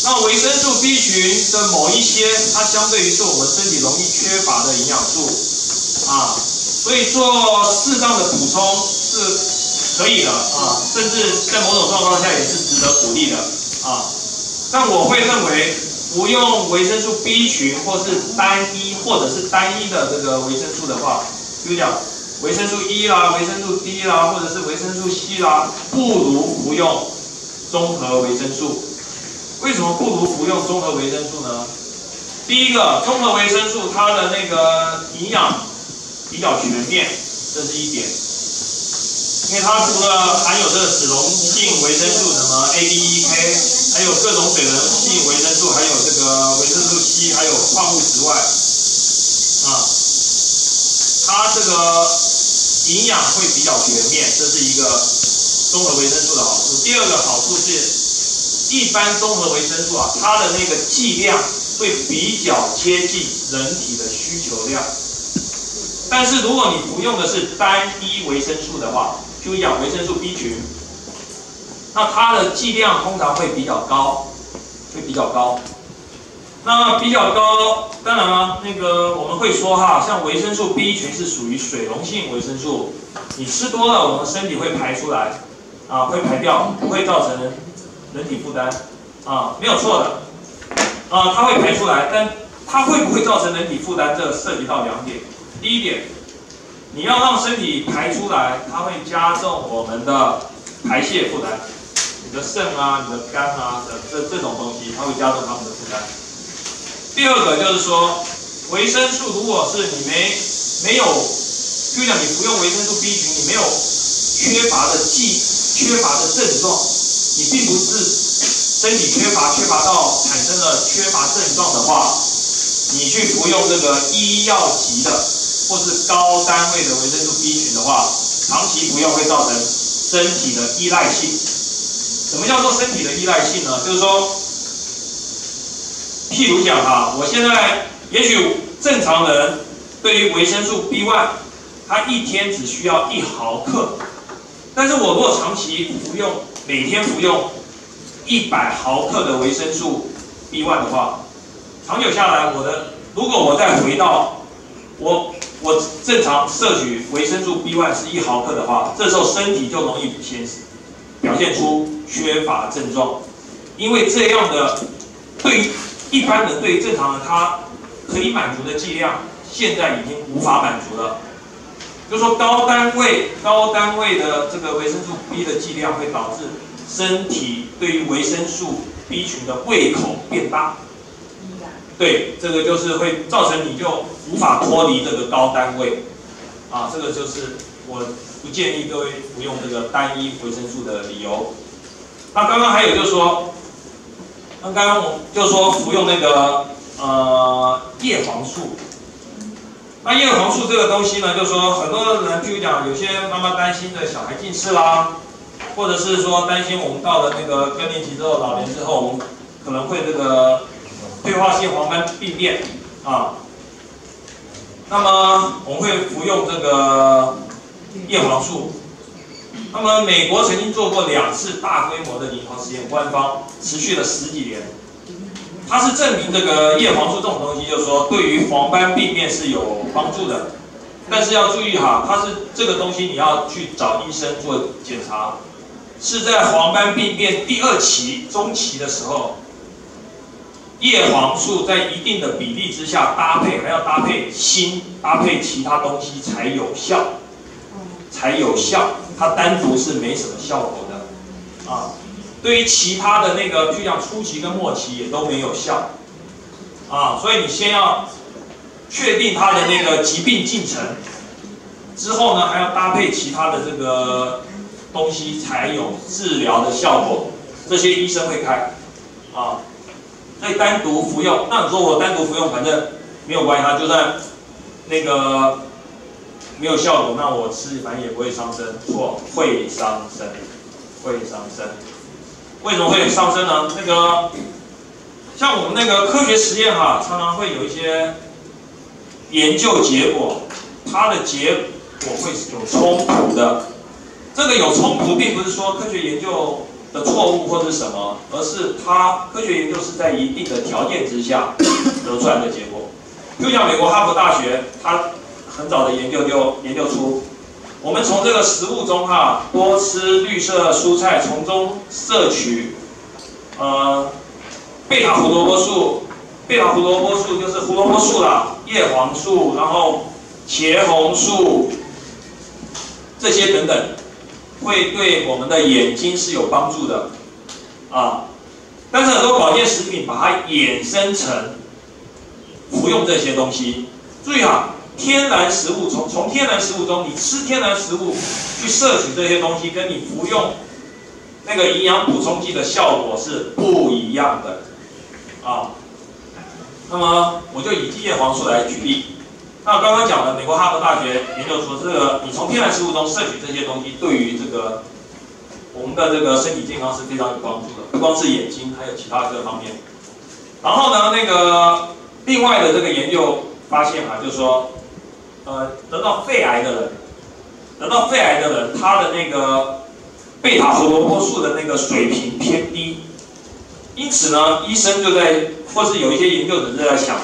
那维生素 B 群的某一些，它相对于是我们身体容易缺乏的营养素啊，所以做适当的补充是可以的啊，甚至在某种状况下也是值得鼓励的啊。但我会认为，服用维生素 B 群或是单一的这个维生素的话，比如讲维生素 E 啦、维生素 D 啦，或者是维生素 C 啦，不如服用综合维生素。为什么不如服用综合维生素呢？第一个，综合维生素它的那个营养比较全面，这是一点。因为它除了含有这个脂溶性维生素，什么 A、D、E、K， 还有各种水溶性维生素，还有这个维生素 C， 还有矿物质外，它这个营养会比较全面，这是一个综合维生素的好处。第二个好处是，一般综合维生素啊，它的那个剂量会比较接近人体的需求量。但是如果你服用的是单一维生素的话，就讲维生素 B 群，那它的剂量通常会比较高，那比较高，当然了，那个我们会说哈，像维生素 B 群是属于水溶性维生素，你吃多了，我们身体会排出来，啊，会排掉，不会造成人体负担，啊，没有错的，啊，它会排出来，但它会不会造成人体负担，这涉及到两点。第一点，你要让身体排出来，它会加重我们的排泄负担，你的肾啊、你的肝啊这种东西，它会加重它们的负担。第二个就是说，维生素如果是你没有，就像你服用维生素 B 群，你没有缺乏的症状，你并不是身体缺乏到产生了缺乏症状的话，你去服用这个医药级的或是高单位的维生素 B 群的话，长期服用会造成身体的依赖性。什么叫做身体的依赖性呢？就是说，譬如讲哈，我现在也许正常人对于维生素 B1， 他一天只需要1毫克，但是我如果长期服用，每天服用100毫克的维生素 B1 的话，长久下来，如果我再回到我正常摄取维生素 B1 是1毫克的话，这时候身体就容易表现出缺乏症状，因为这样的对于一般人对正常人他可以满足的剂量，现在已经无法满足了。就是说高单位的这个维生素 B 的剂量会导致身体对于维生素 B 群的胃口变大。对，这个就是会造成你就无法脱离这个高单位，啊，这个就是我不建议各位服用这个单一维生素的理由。那刚刚还有就是说，刚刚我就说服用那个叶黄素。那叶黄素这个东西呢，就说很多人，譬如讲有些妈妈担心的小孩近视啦，或者是说担心我们到了那个更年期之后、老年之后，我们可能会这个退化性黄斑病变啊。那么我们会服用这个叶黄素。那么美国曾经做过2次大规模的临床实验，官方持续了10几年。它是证明这个叶黄素这种东西，就是说对于黄斑病变是有帮助的。但是要注意哈，它是这个东西你要去找医生做检查，是在黄斑病变第2期中期的时候，叶黄素在一定的比例之下搭配，还要搭配锌，搭配其他东西才有效，它单独是没什么效果的啊。对于其他的那个，譬如讲初期跟末期也都没有效，啊，所以你先要确定它的那个疾病进程，之后呢还要搭配其他的这个东西才有治疗的效果，这些医生会开，啊，所以单独服用，那你说我单独服用，反正没有关系，它就算那个没有效果，那我吃反正也不会伤身，错，会伤身。为什么会上升呢？那个像我们那个科学实验哈，常常会有一些研究结果，它的结果会是有冲突的。这个有冲突，并不是说科学研究的错误或者是什么，而是它科学研究是在一定的条件之下得出来的结果。就像美国哈佛大学，它很早的研究就研究出，我们从这个食物中多吃绿色蔬菜，从中摄取贝塔胡萝卜素，贝塔胡萝卜素就是胡萝卜素啦，叶黄素，然后茄红素这些等等，会对我们的眼睛是有帮助的啊。但是很多保健食品把它衍生成服用这些东西，注意天然食物从天然食物中，你吃天然食物去摄取这些东西，跟你服用那个营养补充剂的效果是不一样的啊。那么我就以叶黄素来举例。那刚刚讲的美国哈佛大学研究说，这个你从天然食物中摄取这些东西，对于这个我们的这个身体健康是非常有帮助的，不光是眼睛，还有其他各方面。然后呢，那个另外的这个研究发现就是说，得到肺癌的人，他的那个贝塔胡萝卜素的那个水平偏低，因此呢，医生就在，或是有一些研究者就在想，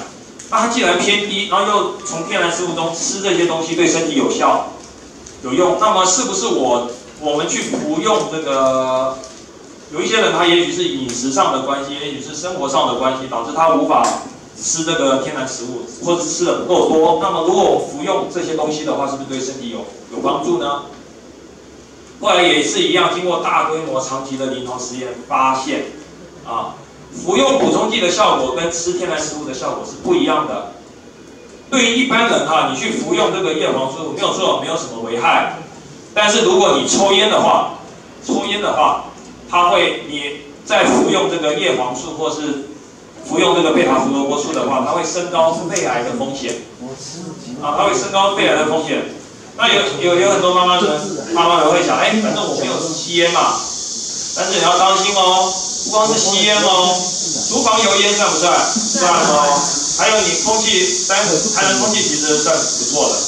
那它既然偏低，然后又从天然食物中吃这些东西对身体有效、有用，那么是不是我们去服用这个？有一些人他也许是饮食上的关系，也许是生活上的关系，导致他无法吃这个天然食物，或者吃的不够多。那么如果我服用这些东西的话，是不是对身体有帮助呢？后来也是一样，经过大规模长期的临床实验发现，服用补充剂的效果跟吃天然食物的效果是不一样的。对于一般人你去服用这个叶黄素没有错，没有什么危害。但是如果你抽烟的话，你在服用这个叶黄素或是服用这个贝塔胡萝卜素的话，它会升高肺癌的风险。它会升高肺癌的风险。那有很多妈妈们会想，反正我没有吸烟嘛，但是你要当心哦，不光是吸烟哦，厨房油烟算不算？算哦。还有你空气，台南空气其实算不错的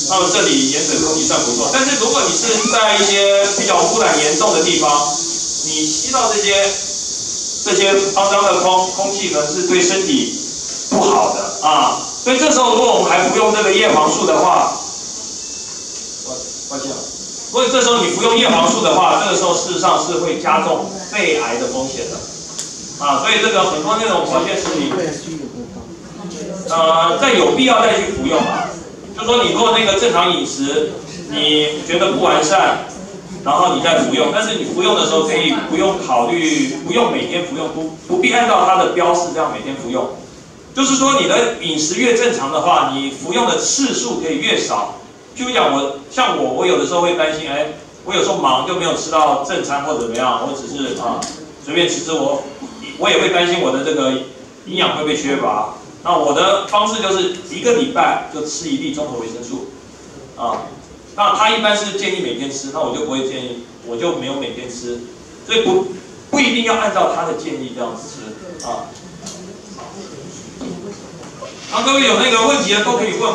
那么这里盐水空气算不错，但是如果你是在一些比较污染严重的地方，你吸到这些肮脏的空气呢，是对身体不好的所以这时候如果我们还服用这个叶黄素的话，抱歉如果这时候你服用叶黄素的话，这个时候事实上是会加重肺癌的风险的所以这个很多那种保健食品，在有必要再去服用就说你如果那个正常饮食你觉得不完善，然后你再服用，但是你服用的时候可以不用每天服用，不必按照它的标示这样每天服用。就是说你的饮食越正常的话，你服用的次数可以越少。譬如讲我有的时候会担心，我有时候忙就没有吃到正餐或者怎么样，我只是随便吃，我也会担心我的这个营养会被缺乏。那我的方式就是1个礼拜就吃1粒综合维生素那他一般是建议每天吃，那我就不会建议，我就没有每天吃，所以不一定要按照他的建议这样子吃各位有那个问题的都可以问